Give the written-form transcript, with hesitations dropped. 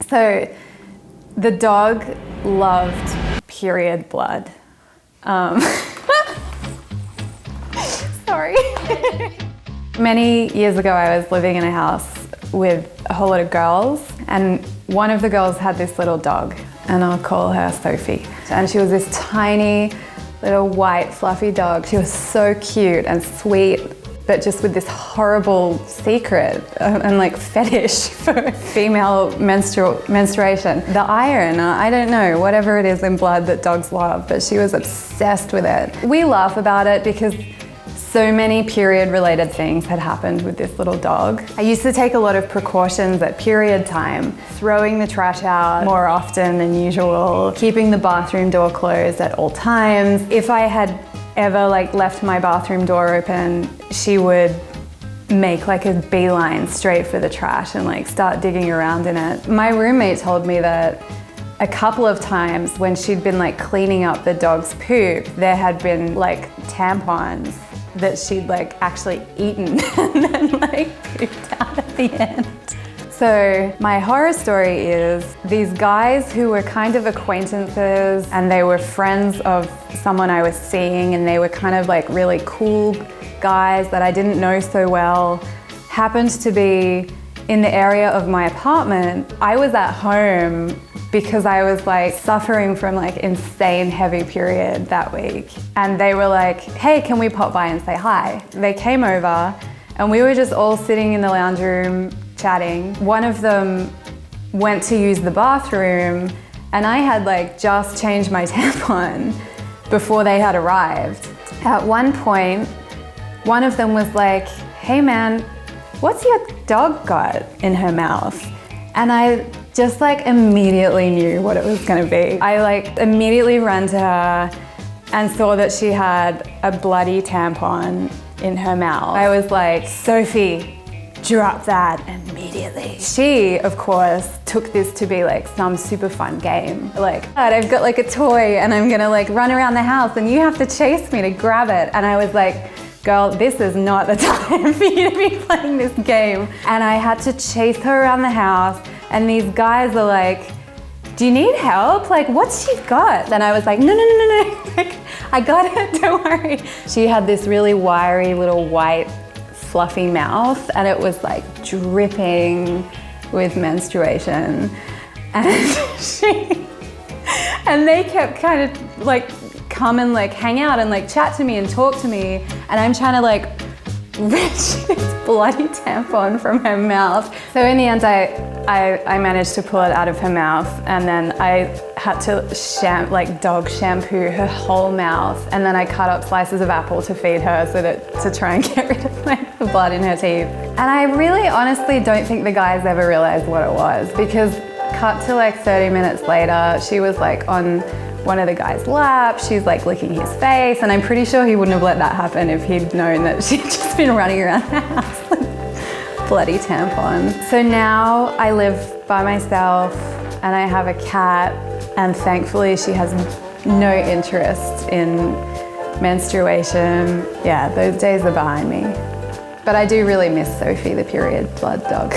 So the dog loved period blood. Sorry. Many years ago, I was living in a house with a whole lot of girls, and one of the girls had this little dog, and I'll call her Sophie. And she was this tiny little white fluffy dog. She was so cute and sweet, but just with this horrible secret and like fetish for female menstruation. The iron, I don't know, whatever it is in blood that dogs love, but she was obsessed with it. We laugh about it because so many period-related things had happened with this little dog. I used to take a lot of precautions at period time, throwing the trash out more often than usual, keeping the bathroom door closed at all times. If I had ever left my bathroom door open, she would make a beeline straight for the trash and start digging around in it. My roommate told me that a couple of times when she'd been cleaning up the dog's poop, there had been tampons that she'd actually eaten and then pooped out at the end. So my horror story is these guys who were kind of acquaintances and they were friends of someone I was seeing, and they were kind of really cool guys that I didn't know so well, happened to be in the area of my apartment. I was at home because I was suffering from insane heavy period that week. And they were like, hey, can we pop by and say hi? They came over and we were just all sitting in the lounge room chatting. One of them went to use the bathroom and I had just changed my tampon before they had arrived. At one point, one of them was like, hey man, what's your dog got in her mouth? And I just immediately knew what it was gonna be. I immediately ran to her and saw that she had a bloody tampon in her mouth. I was like, Sophie, drop that immediately. She, of course, took this to be some super fun game. I've got a toy and I'm gonna run around the house and you have to chase me to grab it. And I was like, girl, this is not the time for you to be playing this game. And I had to chase her around the house, and these guys are like, do you need help? What's she got? And I was like, no. I got it, don't worry. She had this really wiry little white fluffy mouth, and it was dripping with menstruation. And they kept kind of come and hang out and chat to me and talk to me, and I'm trying to wrench this bloody tampon from her mouth. So in the end I managed to pull it out of her mouth, and then I had to dog shampoo her whole mouth, and then I cut up slices of apple to feed her to try and get rid of the blood in her teeth. And I really honestly don't think the guys ever realized what it was, because cut to 30 minutes later, she was on one of the guy's lap, she's licking his face, and I'm pretty sure he wouldn't have let that happen if he'd known that she'd just been running around the house. Bloody tampon. So now I live by myself and I have a cat, and thankfully she has no interest in menstruation. Yeah, those days are behind me. But I do really miss Sophie, the period blood dog.